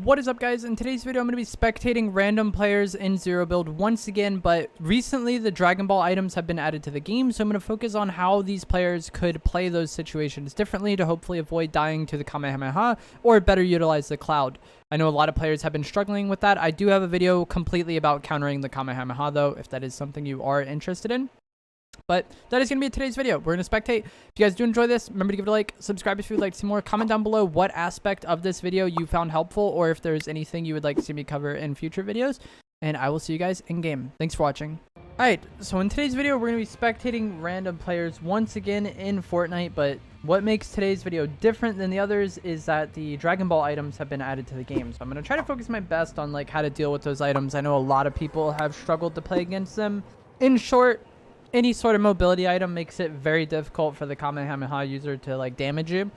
What is up, guys? In today's video I'm going to be spectating random players in zero build once again, but recently the Dragon Ball items have been added to the game, so I'm going to focus on how these players could play those situations differently to hopefully avoid dying to the Kamehameha or better utilize the Cloud. I know a lot of players have been struggling with that. I do have a video completely about countering the Kamehameha though, if that is something you are interested in. But that is going to be today's video. We're going to spectate. If you guys do enjoy this, remember to give it a like, subscribe if you would like to see more. Comment down below what aspect of this video you found helpful, or if there's anything you would like to see me cover in future videos. And I will see you guys in game. Thanks for watching. Alright, so in today's video, we're going to be spectating random players once again in Fortnite. But what makes today's video different than the others is that the Dragon Ball items have been added to the game. So I'm going to try to focus my best on like how to deal with those items. I know a lot of people have struggled to play against them. In short, any sort of mobility item makes it very difficult for the Kamehameha user to like damage you.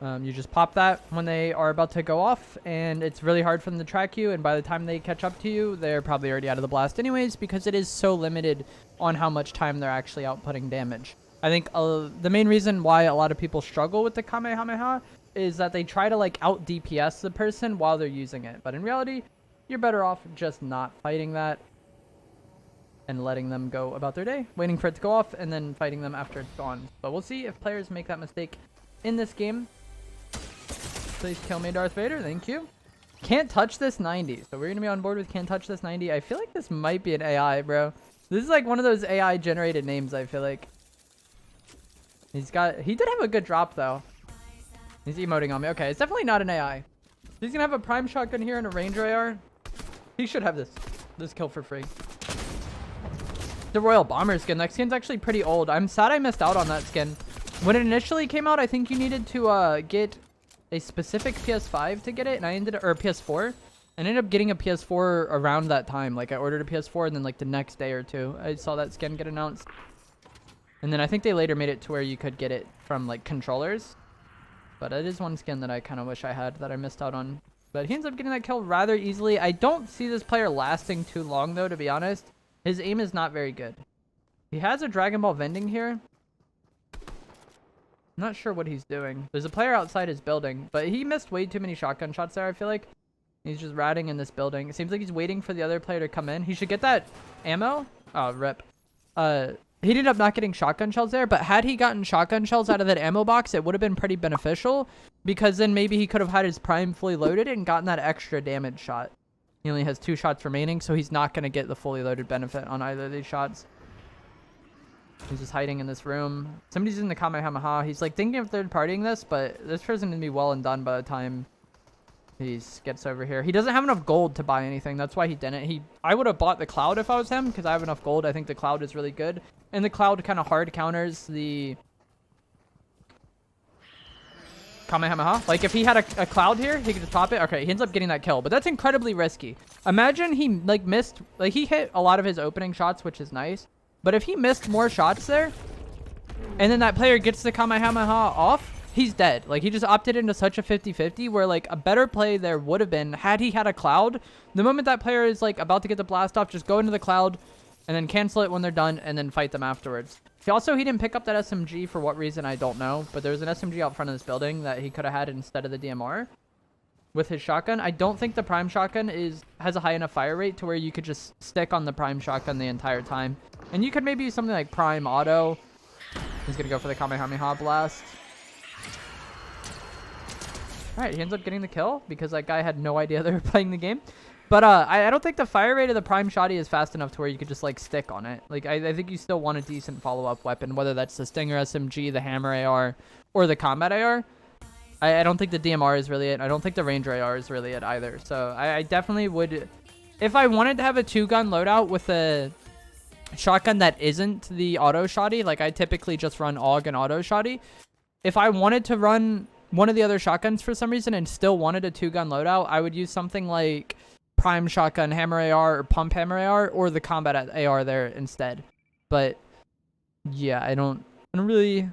You just pop that when they are about to go off, and it's really hard for them to track you, and by the time they catch up to you, they're probably already out of the blast anyways, because it is so limited on how much time they're actually outputting damage. I think the main reason why a lot of people struggle with the Kamehameha is that they try to like out DPS the person while they're using it, but in reality, you're better off just not fighting that and letting them go about their day, waiting for it to go off, and then fighting them after it's gone. But we'll see if players make that mistake in this game. Please kill me, Darth Vader. Thank you. Can't touch this 90. So we're going to be on board with can't touch this 90. I feel like this might be an AI, bro. This is like one of those AI generated names, I feel like. He did have a good drop, though. He's emoting on me. Okay, it's definitely not an AI. He's going to have a prime shotgun here and a ranger AR. He should have this kill for free. The Royal Bomber skin. That skin's actually pretty old. I'm sad I missed out on that skin. When it initially came out, I think you needed to get a specific PS5 to get it, and or PS4. I ended up getting a PS4 around that time. Like I ordered a PS4, and then like the next day or two, I saw that skin get announced. And then I think they later made it to where you could get it from like controllers. But it is one skin that I kind of wish I had that I missed out on. But he ends up getting that kill rather easily. I don't see this player lasting too long though, to be honest. His aim is not very good. He has a Dragon Ball vending here. I'm not sure what he's doing. There's a player outside his building, but he missed way too many shotgun shots there, I feel like. He's just ratting in this building. It seems like he's waiting for the other player to come in. He should get that ammo. Oh, rip. He ended up not getting shotgun shells there, but had he gotten shotgun shells out of that ammo box, it would have been pretty beneficial, because then maybe he could have had his prime fully loaded and gotten that extra damage shot. He only has 2 shots remaining, so he's not going to get the fully loaded benefit on either of these shots. He's just hiding in this room. Somebody's in the Kamehameha. He's like thinking of third partying this, but this person's going to be well and done by the time he gets over here. He doesn't have enough gold to buy anything. That's why he didn't. I would have bought the Cloud if I was him, because I have enough gold. I think the Cloud is really good. And the Cloud kind of hard counters the Kamehameha. Like if he had a Cloud here, he could just pop it. Okay, he ends up getting that kill, but that's incredibly risky. Imagine he like missed, like he hit a lot of his opening shots, which is nice, but if he missed more shots there and then that player gets the Kamehameha off, he's dead. Like he just opted into such a 50-50 where like a better play there would have been had he had a Cloud. The moment that player is like about to get the blast off, just go into the Cloud and then cancel it when they're done and then fight them afterwards. He didn't pick up that SMG for what reason, I don't know. But there was an SMG out front of this building that he could have had instead of the DMR with his shotgun. I don't think the prime shotgun has a high enough fire rate to where you could just stick on the prime shotgun the entire time. And you could maybe use something like prime auto. He's going to go for the Kamehameha blast. Alright, he ends up getting the kill because that guy had no idea they were playing the game. But I don't think the fire rate of the prime shotty is fast enough to where you could just like stick on it. Like I think you still want a decent follow-up weapon, whether that's the Stinger SMG, the Hammer AR, or the Combat AR. I don't think the DMR is really it. I don't think the Ranger AR is really it either. So I definitely would, if I wanted to have a 2-gun loadout with a shotgun that isn't the auto shotty, like I typically just run AUG and auto shotty. If I wanted to run one of the other shotguns for some reason and still wanted a 2-gun loadout, I would use something like prime shotgun Hammer AR or pump Hammer AR or the combat AR there instead. But yeah, I don't really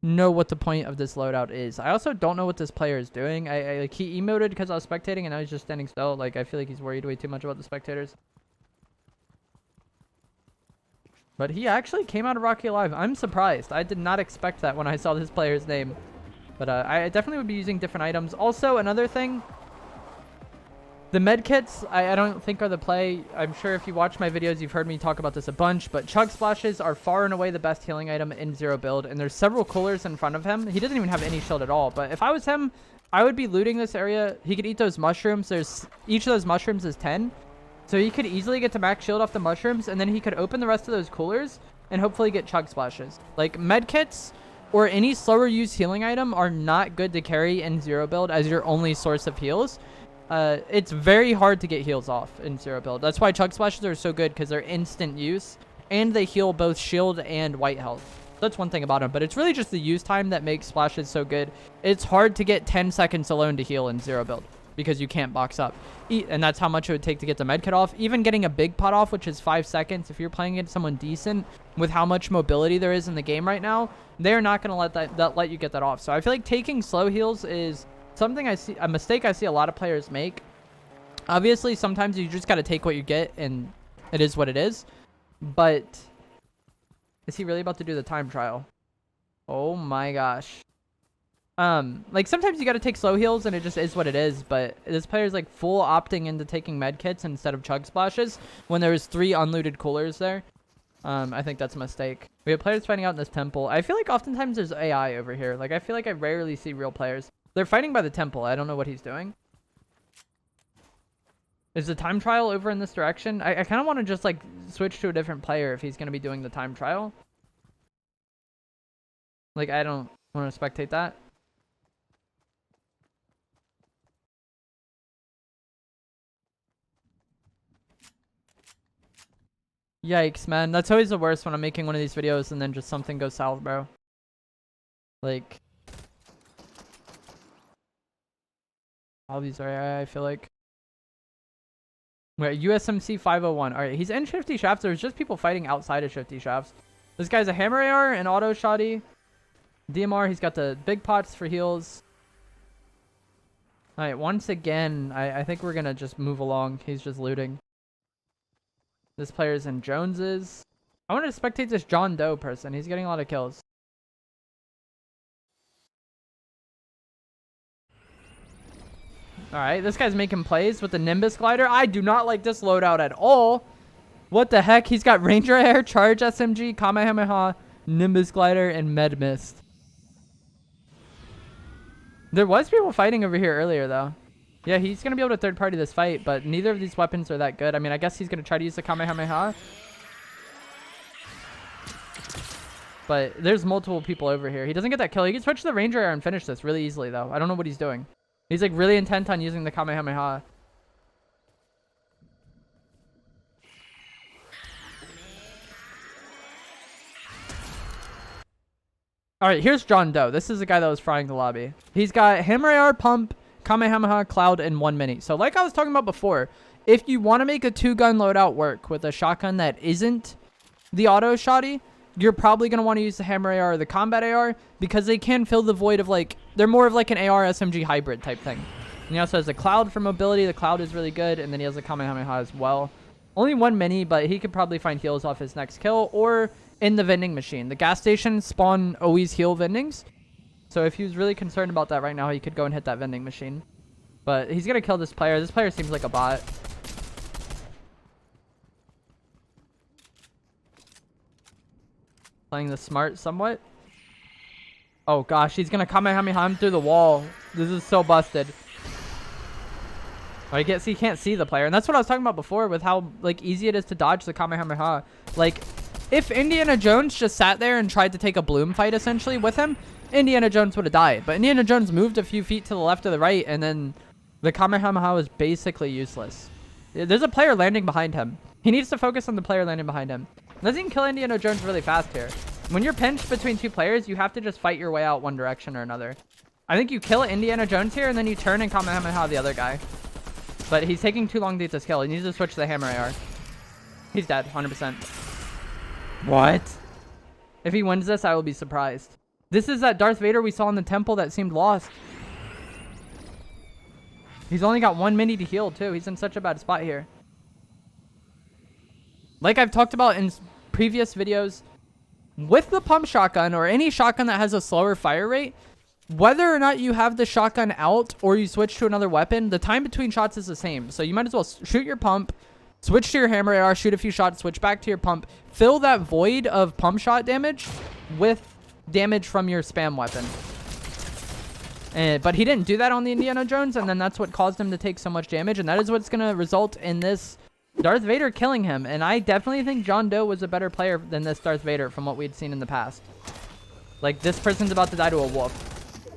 know what the point of this loadout is. I also don't know what this player is doing. I like he emoted because I was spectating and now he's just standing still. Like I feel like he's worried way too much about the spectators. But he actually came out of Rocky alive. I'm surprised. I did not expect that when I saw this player's name. But I definitely would be using different items. Also, another thing, The med kits, I don't think are the play. I'm sure if you watch my videos, you've heard me talk about this a bunch, but chug splashes are far and away the best healing item in zero build, and there's several coolers in front of him. He doesn't even have any shield at all, but if I was him, I would be looting this area. He could eat those mushrooms. Each of those mushrooms is 10, so he could easily get to max shield off the mushrooms, and then he could open the rest of those coolers and hopefully get chug splashes. Like, med kits or any slower use healing item are not good to carry in zero build as your only source of heals. It's very hard to get heals off in zero build. That's why chug splashes are so good, because they're instant use and they heal both shield and white health. That's one thing about them, but it's really just the use time that makes splashes so good. It's hard to get 10 seconds alone to heal in zero build because you can't box up. And that's how much it would take to get the medkit off. Even getting a big pot off, which is 5 seconds, if you're playing against someone decent with how much mobility there is in the game right now, they're not going to let you get that off. So I feel like taking slow heals is something a mistake I see a lot of players make. Obviously, sometimes you just got to take what you get, and it is what it is. But is he really about to do the time trial? Oh my gosh. Like, sometimes you got to take slow heals, and it just is what it is. But this player's like full opting into taking med kits instead of chug splashes when there's 3 unlooted coolers there. I think that's a mistake. We have players fighting out in this temple. I feel like oftentimes there's AI over here. Like, I feel like I rarely see real players. They're fighting by the temple. I don't know what he's doing. Is the time trial over in this direction? I kind of want to just, like, switch to a different player if he's going to be doing the time trial. Like, I don't want to spectate that. Yikes, man. That's always the worst when I'm making one of these videos and then just something goes south, bro. Like, all these are AI, I feel like. Wait, USMC 501. Alright, he's in Shifty Shafts. There's just people fighting outside of Shifty Shafts. This guy's a hammer AR, an auto shoddy. DMR, he's got the big pots for heals. Alright, once again, I think we're gonna just move along. He's just looting. This player's in Jones's. I want to spectate this John Doe person. He's getting a lot of kills. Alright, this guy's making plays with the Nimbus glider. I do not like this loadout at all. What the heck? He's got Ranger Air, Charge SMG, Kamehameha, Nimbus glider, and Med Mist. There was people fighting over here earlier, though. Yeah, he's going to be able to third party this fight, but neither of these weapons are that good. I mean, I guess he's going to try to use the Kamehameha. But there's multiple people over here. He doesn't get that kill. He can switch to the Ranger Air and finish this really easily, though. I don't know what he's doing. He's like really intent on using the Kamehameha. Alright, here's John Doe. This is the guy that was frying the lobby. He's got Hammer AR, Pump, Kamehameha, Cloud, and 1 mini. So like I was talking about before, if you want to make a 2-gun loadout work with a shotgun that isn't the auto shoddy, you're probably going to want to use the Hammer AR or the Combat AR because they can fill the void of, like, they're more of like an AR SMG hybrid type thing. And he also has the Cloud for mobility. The Cloud is really good. And then he has the Kamehameha as well. Only 1 mini, but he could probably find heals off his next kill or in the vending machine. The gas station spawn always heal vendings. So if he was really concerned about that right now, he could go and hit that vending machine. But he's going to kill this player. This player seems like a bot. Playing the smart somewhat. Oh gosh, he's going to Kamehameha him through the wall. This is so busted. I guess he can't see the player. And that's what I was talking about before with how like easy it is to dodge the Kamehameha. Like, if Indiana Jones just sat there and tried to take a Bloom fight essentially with him, Indiana Jones would have died. But Indiana Jones moved a few feet to the left or the right, and then the Kamehameha was basically useless. There's a player landing behind him. He needs to focus on the player landing behind him. Let's even kill Indiana Jones really fast here. When you're pinched between 2 players, you have to just fight your way out one direction or another. I think you kill Indiana Jones here, and then you turn and Kamehameha the other guy. But he's taking too long to get this kill. He needs to switch to the Hammer AR. He's dead, 100%. What? If he wins this, I will be surprised. This is that Darth Vader we saw in the temple that seemed lost. He's only got 1 mini to heal, too. He's in such a bad spot here. Like I've talked about in previous videos, with the pump shotgun or any shotgun that has a slower fire rate, whether or not you have the shotgun out or you switch to another weapon, the time between shots is the same. So you might as well shoot your pump, switch to your hammer AR, shoot a few shots, switch back to your pump, fill that void of pump shot damage with damage from your spam weapon. But he didn't do that on the Indiana Jones, and then that's what caused him to take so much damage, and that is what's going to result in this Darth Vader killing him. And I definitely think John Doe was a better player than this Darth Vader from what we'd seen in the past. Like, this person's about to die to a wolf.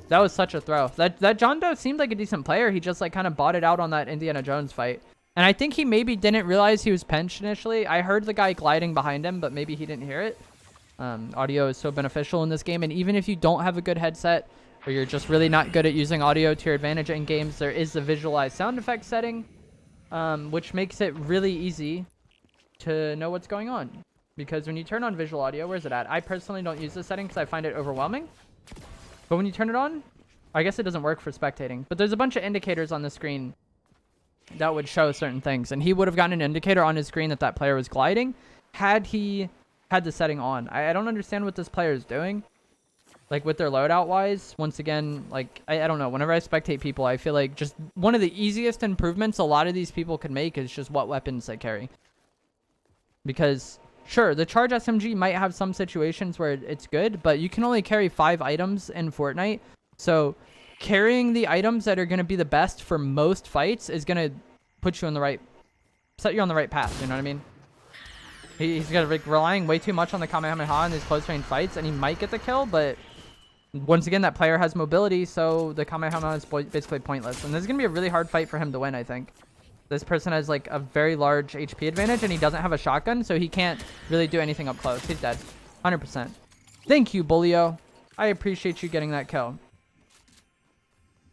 That was such a throw. That John Doe seemed like a decent player. He just, like, kind of bought it out on that Indiana Jones fight. And I think he maybe didn't realize he was pinched initially. I heard the guy gliding behind him, but maybe he didn't hear it. Audio is so beneficial in this game, and even if you don't have a good headset, or you're just really not good at using audio to your advantage in games, there is a visualized sound effect setting, which makes it really easy to know what's going on. Because when you turn on visual audio, where's it at? I personally don't use this setting because I find it overwhelming. But when you turn it on, I guess it doesn't work for spectating. But there's a bunch of indicators on the screen that would show certain things. And he would have gotten an indicator on his screen that that player was gliding had he had the setting on. I don't understand what this player is doing. Like, with their loadout wise, once again, like, I don't know. Whenever I spectate people, I feel like just one of the easiest improvements a lot of these people can make is just what weapons they carry. Because, sure, the charge SMG might have some situations where it's good, but you can only carry 5 items in Fortnite. So, carrying the items that are going to be the best for most fights is going to put you on the right, set you on the right path, you know what I mean? He's got like relying way too much on the Kamehameha in these close range fights, and he might get the kill, but once again, that player has mobility, so the Kamehameha is basically pointless. And this is going to be a really hard fight for him to win, I think. This person has like a very large HP advantage, and he doesn't have a shotgun, so he can't really do anything up close. He's dead. 100%. Thank you, Bulio. I appreciate you getting that kill.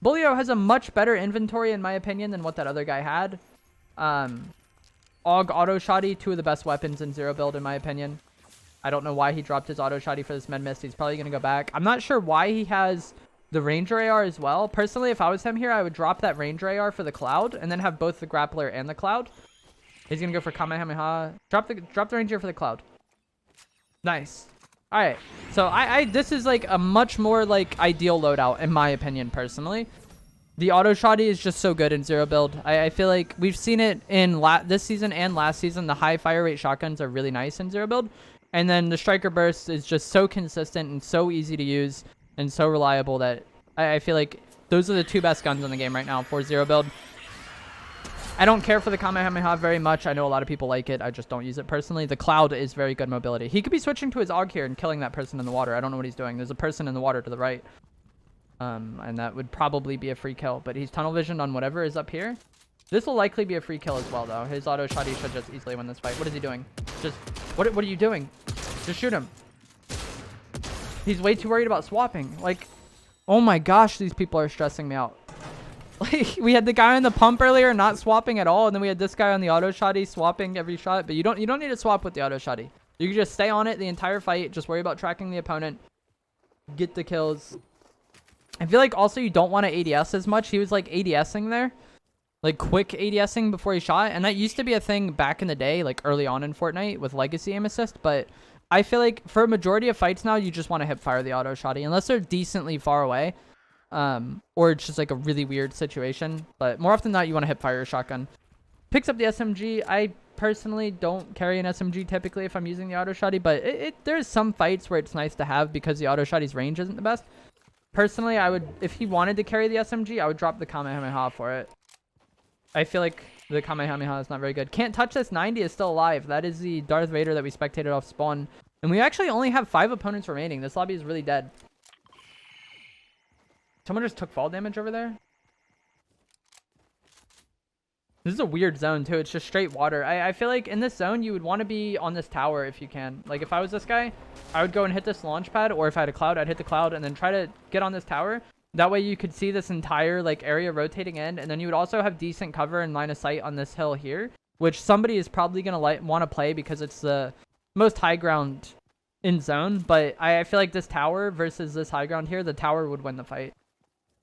Bulio has a much better inventory, in my opinion, than what that other guy had. AUG auto shotty, 2 of the best weapons in zero build, in my opinion. I don't know why he dropped his auto shotty for this med mist. He's probably going to go back. I'm not sure why he has the ranger AR as well. Personally, if I was him here, I would drop that ranger AR for the cloud and then have both the grappler and the cloud. He's going to go for Kamehameha. Drop the ranger for the cloud. Nice. All right. So this is like a much more like ideal loadout, in my opinion, personally. The auto shotty is just so good in zero build. I feel like we've seen it in this season and last season. The high fire rate shotguns are really nice in zero build. And then the striker burst is just so consistent and so easy to use and so reliable that I feel like those are the 2 best guns in the game right now for zero build. I don't care for the Kamehameha very much. I know a lot of people like it. I just don't use it personally. The cloud is very good mobility. He could be switching to his AUG here and killing that person in the water. I don't know what he's doing. There's a person in the water to the right. And that would probably be a free kill. But he's tunnel visioned on whatever is up here. This will likely be a free kill as well, though. His auto shotty should just easily win this fight. What is he doing? Just... What are you doing? Just shoot him. He's way too worried about swapping. Like, oh my gosh, these people are stressing me out. Like, we had the guy on the pump earlier not swapping at all, and then we had this guy on the auto shotty swapping every shot. But you don't need to swap with the auto shotty. You can just stay on it the entire fight. Just worry about tracking the opponent. Get the kills. I feel like also you don't want to ADS as much. He was like ADSing there. Like quick ADSing before he shot. And that used to be a thing back in the day, like early on in Fortnite with legacy aim assist. But I feel like for a majority of fights now, you just want to hip fire the auto shotty unless they're decently far away. Or it's just like a really weird situation. But more often than not, you want to hip fire your shotgun. Picks up the SMG. I personally don't carry an SMG typically if I'm using the auto shotty. But there's some fights where it's nice to have because the auto shotty's range isn't the best. Personally, I would, if he wanted to carry the SMG, I would drop the Kamehameha for it. I feel like the Kamehameha is not very good. Can't touch this 90 is still alive. That is the Darth Vader that we spectated off spawn. And we actually only have 5 opponents remaining. This lobby is really dead. Someone just took fall damage over there. This is a weird zone too. It's just straight water. I feel like in this zone, you would want to be on this tower if you can. Like if I was this guy, I would go and hit this launch pad, or if I had a cloud, I'd hit the cloud and then try to get on this tower. That way you could see this entire like area rotating in, and then you would also have decent cover and line of sight on this hill here, which somebody is probably going to want to play because it's the most high ground in zone. But I feel like this tower versus this high ground here, the tower would win the fight.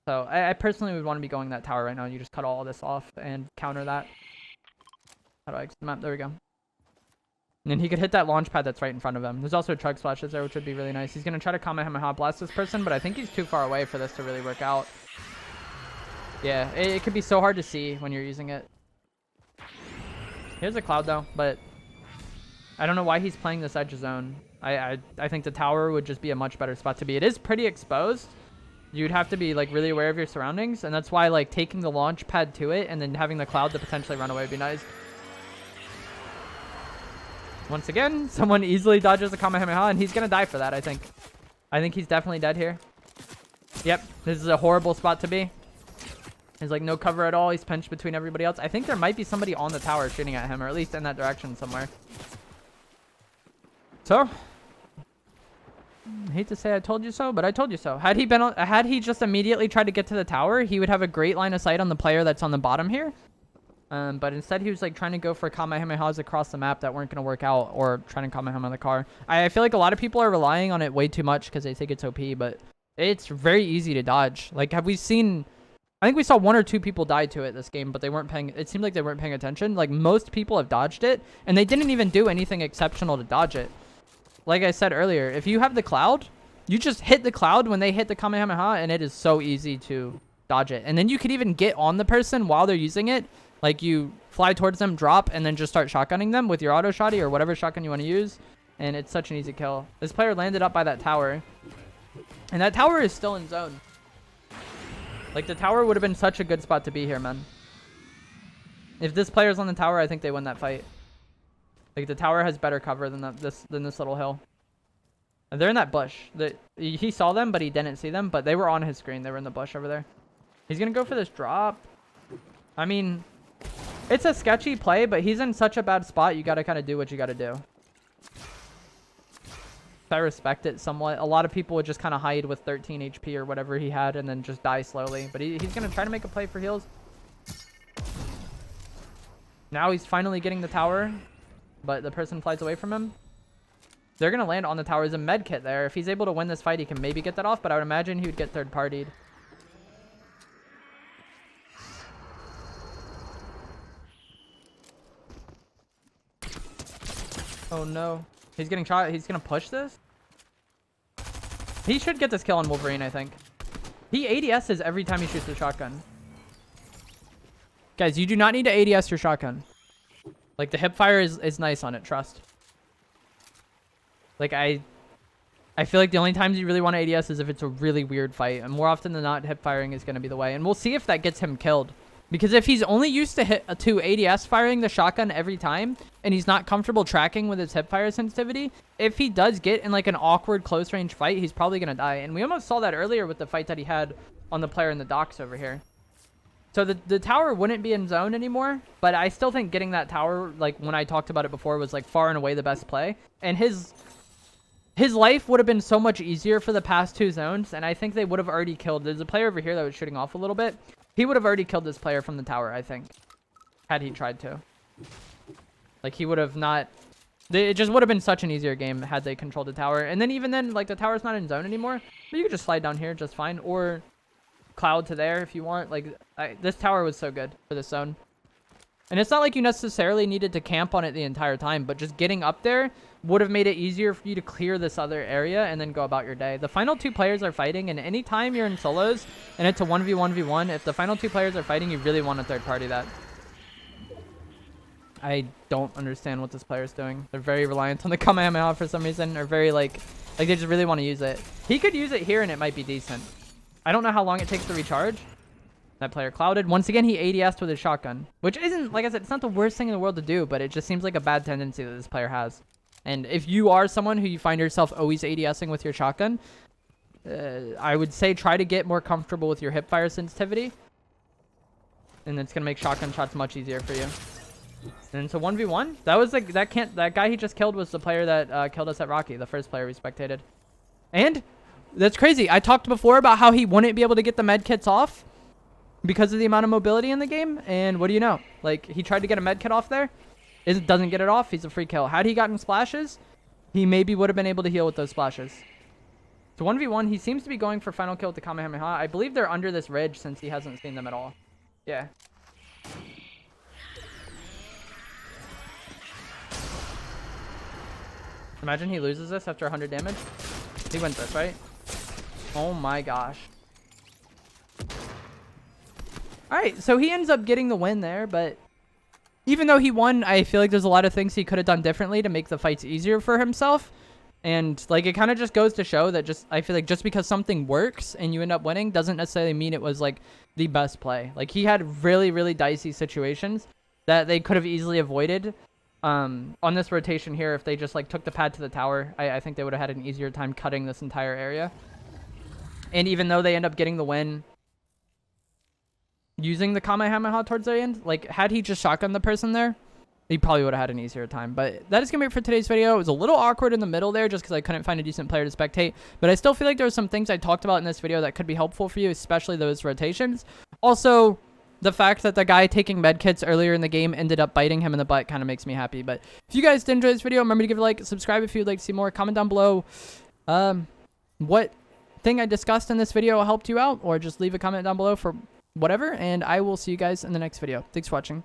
So I personally would want to be going that tower right now. You just cut all this off and counter that. How do I exit the map? There we go. And then he could hit that launch pad that's right in front of him. There's also chug splashes there, which would be really nice. He's going to try to Kamehameha blast this person, but I think he's too far away for this to really work out. Yeah, it could be so hard to see when you're using it. Here's a cloud, though, but I don't know why he's playing this edge zone. I think the tower would just be a much better spot to be. It is pretty exposed. You'd have to be, like, really aware of your surroundings, and that's why, like, taking the launch pad to it and then having the cloud to potentially run away would be nice. Once again, someone easily dodges the Kamehameha, and he's going to die for that, I think. I think he's definitely dead here. Yep, this is a horrible spot to be. There's, like, no cover at all. He's pinched between everybody else. I think there might be somebody on the tower shooting at him, or at least in that direction somewhere. So, I hate to say I told you so, but I told you so. Had he just immediately tried to get to the tower, he would have a great line of sight on the player that's on the bottom here. But instead he was like trying to go for Kamehamehas across the map that weren't going to work out, or trying to Kamehameha the car. I feel like a lot of people are relying on it way too much because they think it's OP, but it's very easy to dodge. Like, have we seen... I think we saw 1 or 2 people die to it this game, but they weren't paying... It seemed like they weren't paying attention. Like, most people have dodged it, and they didn't even do anything exceptional to dodge it. Like I said earlier, if you have the cloud, you just hit the cloud when they hit the Kamehameha, and it is so easy to dodge it. And then you could even get on the person while they're using it. Like, you fly towards them, drop, and then just start shotgunning them with your auto shotty or whatever shotgun you want to use. And it's such an easy kill. This player landed up by that tower. And that tower is still in zone. Like, the tower would have been such a good spot to be here, man. If this player's on the tower, I think they win that fight. Like, the tower has better cover than this little hill. And they're in that bush. He saw them, but he didn't see them. But they were on his screen. They were in the bush over there. He's going to go for this drop. I mean... It's a sketchy play, but he's in such a bad spot, you got to kind of do what you got to do. I respect it somewhat. A lot of people would just kind of hide with 13 HP or whatever he had and then just die slowly. But he's going to try to make a play for heals. Now he's finally getting the tower, but the person flies away from him. They're going to land on the tower. There's a med kit there. If he's able to win this fight, he can maybe get that off, but I would imagine he would get third-partied. Oh no. He's getting shot. He's going to push this. He should get this kill on Wolverine, I think. He ADSs every time he shoots a shotgun. Guys, you do not need to ADS your shotgun. Like, the hip fire is nice on it, trust. Like, I feel like the only times you really want to ADS is if it's a really weird fight. And more often than not, hip firing is going to be the way. And we'll see if that gets him killed. Because if he's only used to ADS firing the shotgun every time, and he's not comfortable tracking with his hip fire sensitivity, if he does get in like an awkward close range fight, he's probably going to die. And we almost saw that earlier with the fight that he had on the player in the docks over here. So the tower wouldn't be in zone anymore, but I still think getting that tower, like when I talked about it before, was like far and away the best play. And his life would have been so much easier for the past 2 zones, and I think they would have already killed. There's a player over here that was shooting off a little bit. He would have already killed this player from the tower, I think, had he tried to. Like, he would have not... It just would have been such an easier game had they controlled the tower. And then even then, like, the tower's not in zone anymore. But you could just slide down here just fine. Or cloud to there if you want. Like, this tower was so good for this zone. And it's not like you necessarily needed to camp on it the entire time. But just getting up there would have made it easier for you to clear this other area and then go about your day. The final 2 players are fighting. And anytime you're in solos and it's a 1v1v1, if the final 2 players are fighting, you really want to third party that. I don't understand what this player is doing. They're very reliant on the Kamehameha for some reason. Or very like they just really want to use it. He could use it here and it might be decent. I don't know how long it takes to recharge. That player clouded. Once again, he ADS'd with his shotgun. Which isn't, like I said, it's not the worst thing in the world to do. But it just seems like a bad tendency that this player has. And if you are someone who you find yourself always ADSing with your shotgun, I would say try to get more comfortable with your hip fire sensitivity. And it's going to make shotgun shots much easier for you. And it's a 1v1. That was like that guy he just killed was the player that killed us at Rocky, the first player we spectated. And that's crazy. I talked before about how he wouldn't be able to get the med kits off because of the amount of mobility in the game. And what do you know? Like, he tried to get a med kit off there. It doesn't get it off. He's a free kill. Had he gotten splashes, he maybe would have been able to heal with those splashes. So 1v1, he seems to be going for final kill with the Kamehameha. I believe they're under this ridge since he hasn't seen them at all. Yeah. Imagine he loses this after 100 damage. He wins this, right? Oh my gosh. Alright, so he ends up getting the win there, but even though he won, I feel like there's a lot of things he could have done differently to make the fights easier for himself. And like it kind of just goes to show that I feel like just because something works and you end up winning doesn't necessarily mean it was like the best play. Like he had really, really dicey situations that they could have easily avoided on this rotation here. If they just like took the pad to the tower, I think they would have had an easier time cutting this entire area. And even though they end up getting the win using the Kamehameha towards the end, like had he just shotgunned the person there, he probably would have had an easier time. But that is going to be it for today's video. It was a little awkward in the middle there just because I couldn't find a decent player to spectate. But I still feel like there were some things I talked about in this video that could be helpful for you, especially those rotations. Also, the fact that the guy taking medkits earlier in the game ended up biting him in the butt kind of makes me happy. But if you guys did enjoy this video, remember to give it a like, subscribe if you'd like to see more. Comment down below what thing I discussed in this video helped you out, or just leave a comment down below for whatever. And I will see you guys in the next video. Thanks for watching.